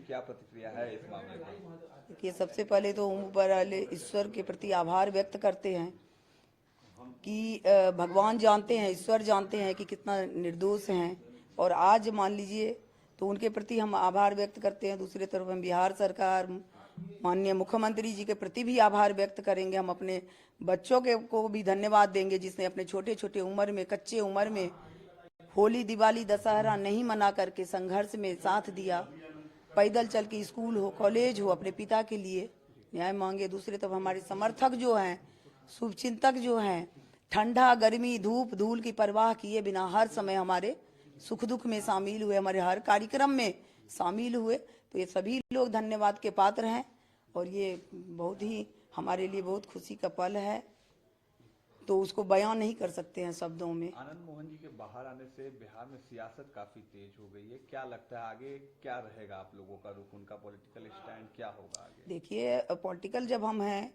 क्या प्रतिक्रिया है इस मामले पर? देखिए, सबसे पहले तो ऊपर वाले ईश्वर के प्रति आभार व्यक्त करते हैं कि भगवान जानते हैं, ईश्वर जानते हैं कि कितना निर्दोष हैं। और आज मान लीजिए तो उनके प्रति हम आभार व्यक्त करते हैं। दूसरी तरफ हम बिहार सरकार, माननीय मुख्यमंत्री जी के प्रति भी आभार व्यक्त करेंगे। हम अपने बच्चों के को भी धन्यवाद देंगे जिसने अपने छोटे छोटे उम्र में, कच्चे उम्र में होली, दिवाली, दशहरा नहीं मना करके संघर्ष में साथ दिया। पैदल चल के स्कूल हो, कॉलेज हो, अपने पिता के लिए न्याय मांगे। दूसरी तरफ हमारे समर्थक जो हैं, शुभचिंतक जो हैं, ठंडा, गर्मी, धूप, धूल की परवाह किए बिना हर समय हमारे सुख दुख में शामिल हुए, हमारे हर कार्यक्रम में शामिल हुए। तो ये सभी लोग धन्यवाद के पात्र हैं और ये बहुत ही हमारे लिए बहुत खुशी का पल है, तो उसको बयान नहीं कर सकते हैं शब्दों में। आनंद मोहन जी के बाहर आने से बिहार में सियासत काफी तेज हो गई है। क्या लगता है आगे क्या रहेगा आप लोगों का रुख, उनका पॉलिटिकल स्टैंड क्या होगा आगे? देखिए, पॉलिटिकल जब हम हैं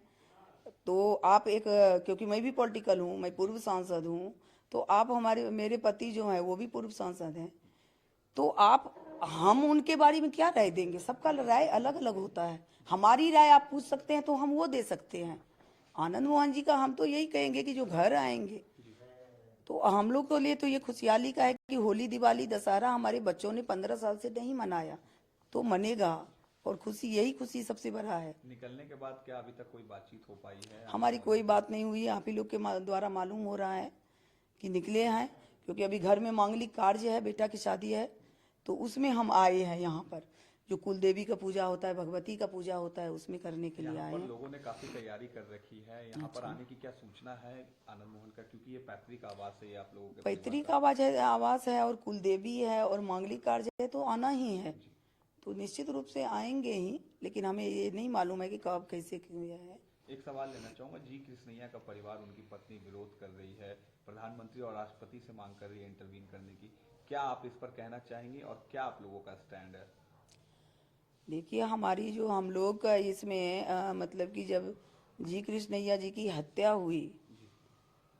तो आप एक, क्योंकि मैं भी पॉलिटिकल हूँ, मैं पूर्व सांसद हूँ, तो आप हमारे, मेरे पति जो हैं वो भी पूर्व सांसद हैं, तो आप, हम उनके बारे में क्या राय देंगे? सबका राय अलग अलग होता है। हमारी राय आप पूछ सकते हैं तो हम वो दे सकते हैं। आनंद मोहन जी का हम तो यही कहेंगे कि जो घर आएंगे तो हम लोग के लिए तो ये खुशहाली का है कि होली, दिवाली, दशहरा हमारे बच्चों ने 15 साल से नहीं मनाया, तो मनेगा। और खुशी, यही खुशी सबसे बड़ा है। निकलने के बाद क्या अभी तक कोई बातचीत हो पाई है? हमारी कोई बात नहीं हुई है। आप ही लोग के द्वारा मालूम हो रहा है कि निकले हैं, क्योंकि अभी घर में मांगलिक कार्य है, बेटा की शादी है, तो उसमें हम आए हैं यहाँ पर। जो कुल देवी का पूजा होता है, भगवती का पूजा होता है, उसमें करने के लिए आए हैं। लोगों ने काफी तैयारी कर रखी है। यहाँ पर आने की क्या सूचना है आनंद मोहन का, क्योंकि ये पैतृक आवास है, ये आप लोगों के पैतृक आवास है और कुल देवी है और मांगलिक कार्य है, तो आना ही है। तो निश्चित रूप से आएंगे ही, लेकिन हमें ये नहीं मालूम है कि कब, कैसे किया है। एक सवाल लेना चाहूंगा, जी कृष्णैया का परिवार, उनकी पत्नी विरोध कर रही है, प्रधानमंत्री और राष्ट्रपति से मांग कर रही है इंटरवीन करने की, क्या आप इस पर कहना चाहेंगे और क्या आप लोगों का स्टैंड है? देखिए, हमारी जो, हम लोग का इसमें मतलब कि जब जी कृष्णैया जी की हत्या हुई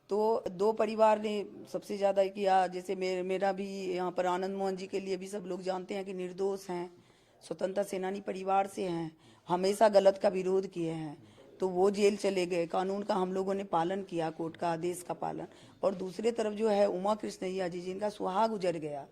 तो दो परिवार ने सबसे ज्यादा किया। जैसे मेरा भी यहाँ पर, आनंद मोहन जी के लिए भी सब लोग जानते हैं कि निर्दोष हैं, स्वतंत्रता सेनानी परिवार से हैं, हमेशा गलत का विरोध किए हैं, तो वो जेल चले गए। कानून का हम लोगों ने पालन किया, कोर्ट का आदेश का पालन। और दूसरे तरफ जो है उमा कृष्णैया जी, जिनका सुहाग गुजर गया,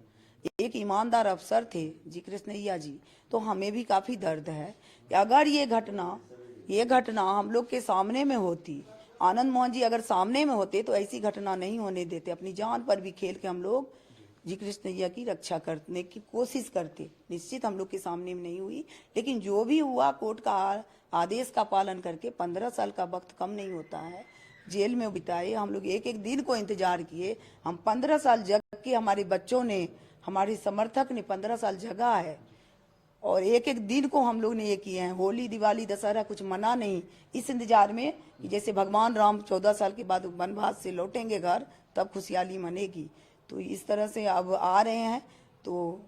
एक ईमानदार अफसर थे जी कृष्णैया जी, तो हमें भी काफी दर्द है कि अगर ये घटना हम लोग के सामने में होती, आनंद मोहन जी अगर सामने में होते तो ऐसी घटना नहीं होने देते। अपनी जान पर भी खेल के हम लोग जी कृष्णैया की रक्षा करने की कोशिश करते। निश्चित हम लोग के सामने में नहीं हुई, लेकिन जो भी हुआ कोर्ट का आदेश का पालन करके 15 साल का वक्त कम नहीं होता है, जेल में बिताए। हम लोग एक एक दिन को इंतजार किए। हम 15 साल जग के, हमारे बच्चों ने, हमारे समर्थक ने 15 साल जगा है, और एक एक दिन को हम लोग ने ये किए हैं। होली, दिवाली, दशहरा कुछ मना नहीं, इस इंतजार में कि जैसे भगवान राम 14 साल के बाद वनवास से लौटेंगे घर, तब खुशहाली मनेगी। तो इस तरह से अब आ रहे हैं, तो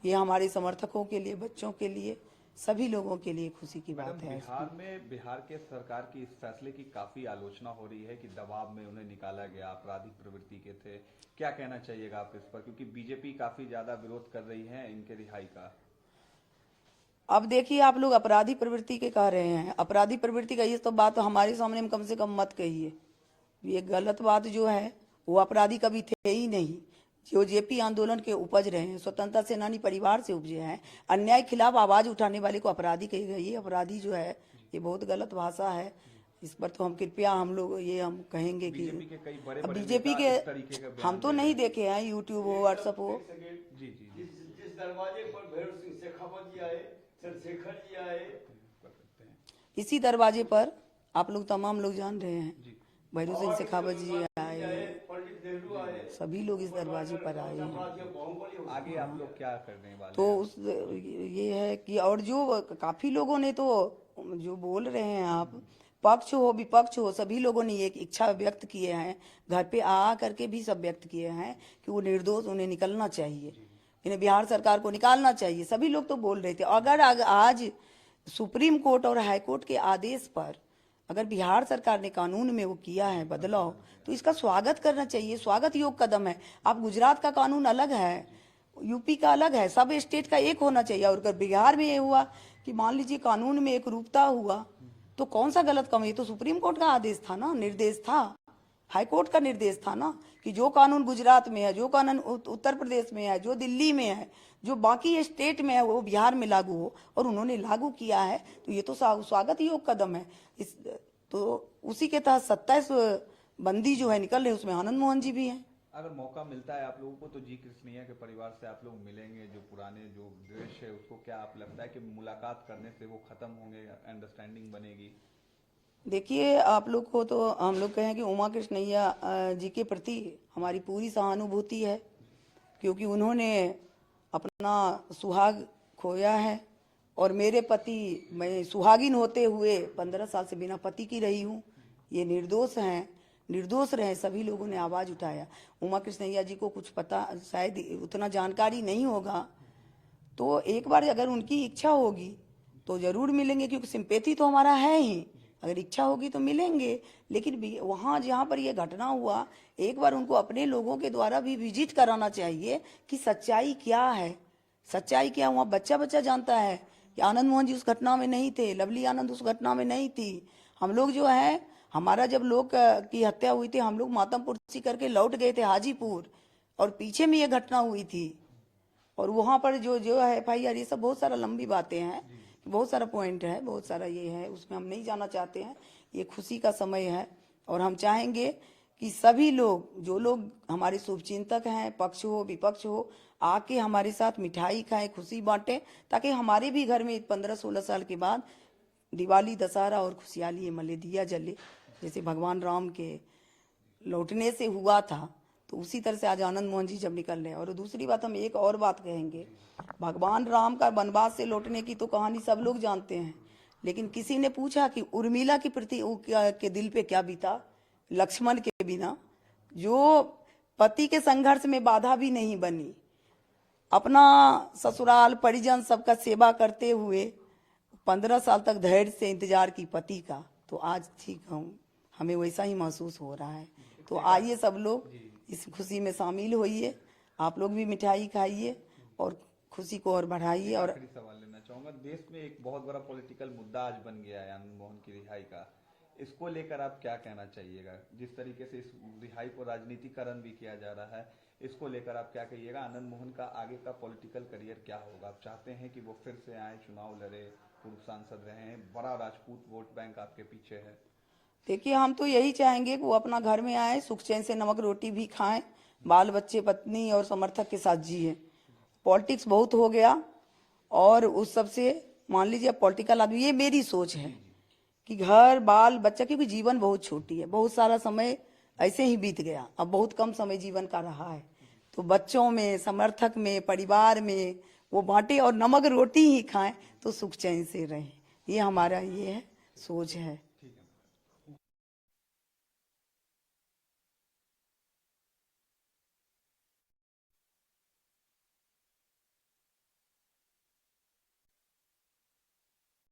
ये हमारे समर्थकों के लिए, बच्चों के लिए, सभी लोगों के लिए खुशी की बात है। बिहार में, बिहार के सरकार की इस फैसले की काफी आलोचना हो रही है कि दबाव में उन्हें निकाला गया, आपराधिक प्रवृत्ति के थे। क्या कहना चाहिएगा आप इस पर, क्योंकि बीजेपी काफी ज्यादा विरोध कर रही है इनके रिहाई का? अब देखिए, आप लोग अपराधी प्रवृत्ति के कह रहे हैं, अपराधी प्रवृत्ति का ये तो बात हमारे सामने में कम से कम मत कहिए। ये गलत बात जो है, वो अपराधी कभी थे ही नहीं। जो जेपी आंदोलन के उपज रहे हैं, स्वतंत्रता सेनानी परिवार से उपजे हैं, अन्याय खिलाफ आवाज उठाने वाले को अपराधी कहेगा। ये अपराधी जो है, ये बहुत गलत भाषा है। इस पर तो हम कृपया, हम लोग ये हम कहेंगे कि बीजेपी के हम तो नहीं देखे हैं, यूट्यूब हो, व्हाट्सएप हो। जिस दरवाजे पर भैरव सिंह शेखावत जी आए, चंद्रशेखर जी आए, इसी दरवाजे पर आप लोग तमाम लोग जान रहे हैं, भैरव सिंह शेखावत जी आए, पंडित नेहरू आए, सभी लोग इस दरवाजे पर आए हैं। आगे आप लोग क्या करने वाले तो उस ये है कि, और जो काफी लोगों ने तो जो बोल रहे हैं, आप पक्ष हो विपक्ष हो, सभी लोगों ने एक इच्छा व्यक्त किए हैं, घर पे आ करके भी सब व्यक्त किए हैं कि वो निर्दोष, उन्हें निकलना चाहिए, इन्हें बिहार सरकार को निकालना चाहिए। सभी लोग तो बोल रहे थे। अगर आज सुप्रीम कोर्ट और हाई कोर्ट के आदेश पर अगर बिहार सरकार ने कानून में वो किया है बदलाव, तो इसका स्वागत करना चाहिए, स्वागत योग्य कदम है। आप, गुजरात का कानून अलग है, यूपी का अलग है, सब स्टेट का एक होना चाहिए। और अगर बिहार में ये हुआ कि मान लीजिए कानून में एक रूपता हुआ तो कौन सा गलत काम है? ये तो सुप्रीम कोर्ट का आदेश था ना, निर्देश था, हाई कोर्ट का निर्देश था ना कि जो कानून गुजरात में है, जो कानून उत्तर प्रदेश में है, जो दिल्ली में है, जो बाकी स्टेट में है वो बिहार में लागू हो, और उन्होंने लागू किया है। तो ये तो स्वागत योग कदम है। तो उसी के तहत 27 बंदी जो है निकल रहे, उसमें आनंद मोहन जी भी हैं। अगर मौका मिलता है आप लोगों को तो जी कृष्णैया के परिवार से आप लोग मिलेंगे, जो पुराने जो द्वेष है उसको क्या आप लगता है कि मुलाकात करने से वो खत्म होंगे, अंडरस्टैंडिंग बनेगी? देखिए, आप लोग को तो हम लोग कहें कि उमा कृष्णैया जी के प्रति हमारी पूरी सहानुभूति है, क्योंकि उन्होंने अपना सुहाग खोया है। और मेरे पति, मैं सुहागिन होते हुए 15 साल से बिना पति की रही हूँ। ये निर्दोष हैं, निर्दोष रहे, सभी लोगों ने आवाज उठाया। उमा कृष्णैया जी को कुछ पता, शायद उतना जानकारी नहीं होगा, तो एक बार अगर उनकी इच्छा होगी तो जरूर मिलेंगे, क्योंकि सिंपैथी तो हमारा है ही। अगर इच्छा होगी तो मिलेंगे। लेकिन वहां जहां पर ये घटना हुआ, एक बार उनको अपने लोगों के द्वारा भी विजिट कराना चाहिए कि सच्चाई क्या है, सच्चाई क्या। वहां बच्चा बच्चा जानता है कि आनंद मोहन जी उस घटना में नहीं थे, लवली आनंद उस घटना में नहीं थी। हम लोग जो है, हमारा जब लोग की हत्या हुई थी, हम लोग मातमपुरसी करके लौट गए थे हाजीपुर, और पीछे में ये घटना हुई थी। और वहां पर जो जो है FIR, ये सब बहुत सारा लंबी बातें हैं, बहुत सारा पॉइंट है, बहुत सारा ये है, उसमें हम नहीं जाना चाहते हैं। ये खुशी का समय है और हम चाहेंगे कि सभी लोग, जो लोग हमारे शुभचिंतक हैं, पक्ष हो विपक्ष हो, आके हमारे साथ मिठाई खाएं, खुशी बांटें, ताकि हमारे भी घर में 15-16 साल के बाद दिवाली, दशहरा और खुशहाली मले, दिया जले, जैसे भगवान राम के लौटने से हुआ था। तो उसी तरह से आज आनंद मोहन जी जब निकल रहे हैं। और दूसरी बात, हम एक और बात कहेंगे, भगवान राम का वनवास से लौटने की तो कहानी सब लोग जानते हैं, लेकिन किसी ने पूछा कि उर्मिला की प्रति के दिल पे क्या बीता, लक्ष्मण के बिना, जो पति के संघर्ष में बाधा भी नहीं बनी, अपना ससुराल परिजन सबका सेवा करते हुए 15 साल तक धैर्य से इंतजार की पति का। तो आज ठीक हूँ, हमें वैसा ही महसूस हो रहा है। तो आइए सब लोग इस खुशी में शामिल होइए, आप लोग भी मिठाई खाइए और खुशी को और बढ़ाइए। और आखिरी सवाल लेना चाहूंगा, देश में एक बहुत बड़ा पॉलिटिकल मुद्दा आज बन गया है आनंद मोहन की रिहाई का, इसको लेकर आप क्या कहना चाहिएगा? जिस तरीके से इस रिहाई को राजनीतिकरण भी किया जा रहा है, इसको लेकर आप क्या कहिएगा? आनंद मोहन का आगे का पॉलिटिकल करियर क्या होगा? आप चाहते हैं कि वो फिर से आए, चुनाव लड़े, पूर्व सांसद रहे हैं, बड़ा राजपूत वोट बैंक आपके पीछे है? देखिए, हम तो यही चाहेंगे कि वो अपना घर में आए, सुख चैन से नमक रोटी भी खाएं, बाल बच्चे, पत्नी और समर्थक के साथ जिए। पॉलिटिक्स बहुत हो गया, और उस सब से मान लीजिए पॉलिटिकल आदमी, ये मेरी सोच है कि घर बाल बच्चा, क्योंकि जीवन बहुत छोटी है, बहुत सारा समय ऐसे ही बीत गया, अब बहुत कम समय जीवन का रहा है। तो बच्चों में, समर्थक में, परिवार में वो बांटे और नमक रोटी ही खाएं तो सुख चैन से रहें। ये हमारा ये है, सोच है।